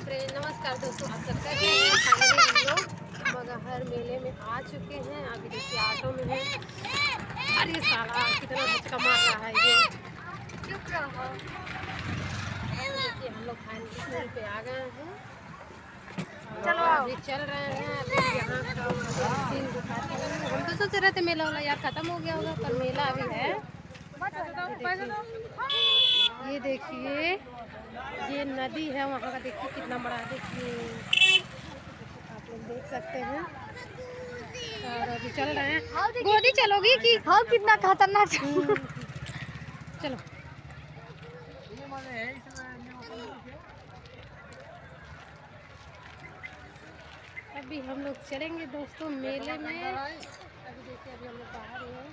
नमस्कार दोस्तों, आप सब कैसे हैं? फाइनली हम लोग मगहर मेले में आ चुके हैं। अभी देखिए ऑटो में है। अरे साला कितना धक्का मार रहा है ये। चुप रहो। देखिए हम लोग फाइनली पुल पे आ गए हैं। चलो अभी चल रहे हैं। अभी यहाँ का सीन दिखाते हैं। हम तो सोच रहे थे मेला वाला यार खत्म हो गया होगा, पर मेला अभी है। ये देखिए ये नदी है वहाँ का, देखिए कितना बड़ा है। देखिए आप लोग देख सकते हैं। और अभी चल रहे हैं। गोदी चलोगी कि हाँ कितना खतरनाक। चलो। अभी हम लोग चलेंगे दोस्तों मेले में। अभी देखिए अभी हम लोग बाहर ही हैं।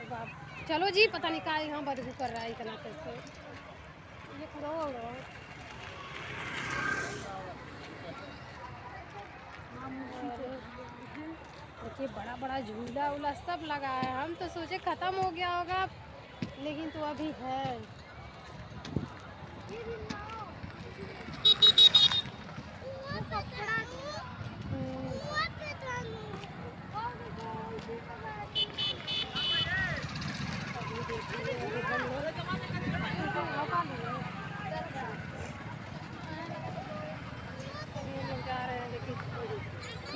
अब आप चलो जी। पता नहीं कहाँ यहाँ बदबू कर रहा है इतना कैसे। ये पूरा होगा। देखिए बड़ा बड़ा झूला उला सब लगा है। हम तो सोचे खत्म हो गया होगा, लेकिन तो अभी है।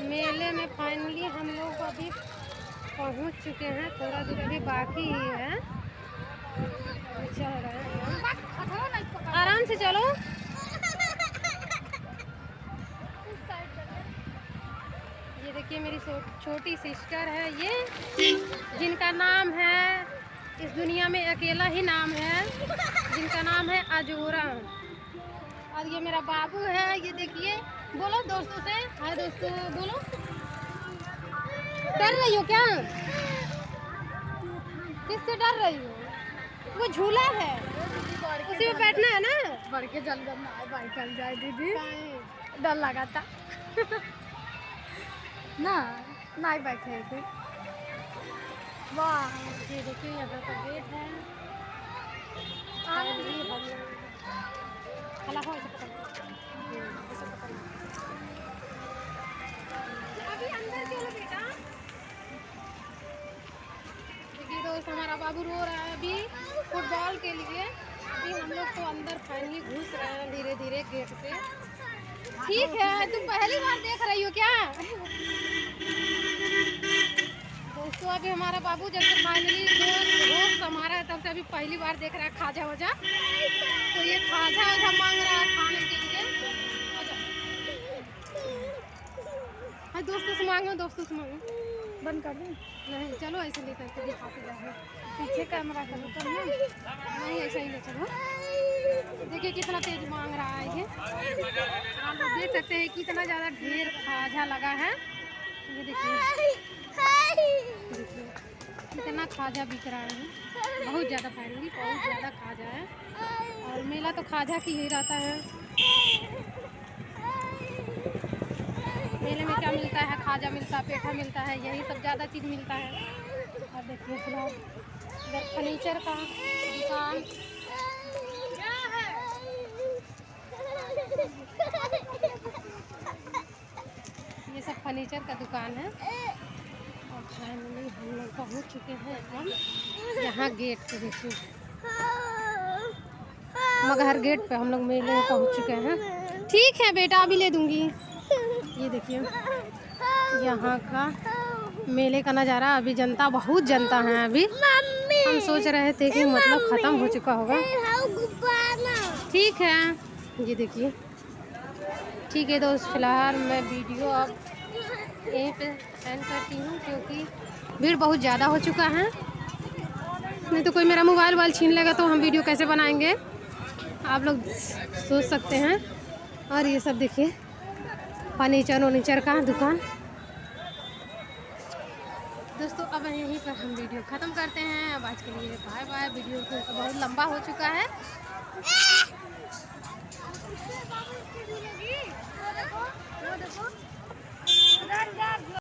मेले में फाइनली हम लोग अभी पहुंच चुके हैं। थोड़ा दूर अभी बाकी ही है। चल रहे हैं, आराम से चलो। ये देखिए मेरी छोटी सिस्टर है ये, जिनका नाम है, इस दुनिया में अकेला ही नाम है, जिनका नाम है अजोरा। और ये मेरा बाबू है। ये देखिए, बोलो दोस्तों से हाय। दोस्तों बोलो। डर रही हो क्या? किससे डर रही हो? वो झूला है, उसी में बैठना है ना। बढ़ के जल चल जाए दीदी, डर लगा था ना नहीं बैठे थे। वाह ये देखिए यहाँ का गेट है। अभी अंदर चलो बेटा। देखिए दोस्त हमारा बाबू रो रहा है अभी फुटबॉल के लिए। अभी हम लोग तो अंदर फाइनली घुस रहे हैं धीरे धीरे गेट से। ठीक है, तुम पहली बार देख रही हो क्या? दोस्तों अभी हमारा बाबू जब से फाइनली होश संभाला है तब से अभी पहली बार देख रहा है खाजा वजा। तो ये खाजा वजा मांग रहा है खाने के लिए। हाँ दोस्तों से मांगो, दोस्तों से मांगो। बंद कर दूँ? नहीं चलो ऐसे लेकर के दिखाते जाओ। पीछे कैमरा करो तो नहीं ऐसा ही ले चलो। देखिए कितना तेज मांग रहा है ये। आप लोग देख सकते हैं कितना ज़्यादा ढेर खाजा लगा है। ये देखिए कितना खाजा बिक रहा है। बहुत ज़्यादा फाइनली बहुत ज़्यादा खाजा है। और मेला तो खाजा की ही रहता है। मेले में क्या मिलता है? खाजा मिलता है, पेठा मिलता है, यही सब ज़्यादा चीज़ मिलता है। और देखिए फिलहाल इधर फर्नीचर का दुकान। ये सब फर्नीचर का दुकान है। और फाइनली हम लोग पहुँच चुके हैं हम यहाँ गेट पे। देखिए मगहर गेट पे हम लोग मेले में पहुँच चुके हैं। ठीक है बेटा अभी ले दूँगी। ये देखिए यहाँ का मेले का नज़ारा। अभी जनता बहुत जनता है। अभी हम सोच रहे थे कि मतलब ख़त्म हो चुका होगा। ठीक है ये देखिए। ठीक है दोस्त, फिलहाल मैं वीडियो अब यहीं पे एंड करती हूँ, क्योंकि भीड़ बहुत ज़्यादा हो चुका है। नहीं तो कोई मेरा मोबाइल वाइल छीन लेगा तो हम वीडियो कैसे बनाएंगे, आप लोग सोच सकते हैं। और ये सब देखिए फर्नीचर वर्नीचर का दुकान। दोस्तों अब यहीं पर हम वीडियो ख़त्म करते हैं। अब आज के लिए बाय बाय। वीडियो तो बहुत लंबा हो चुका है।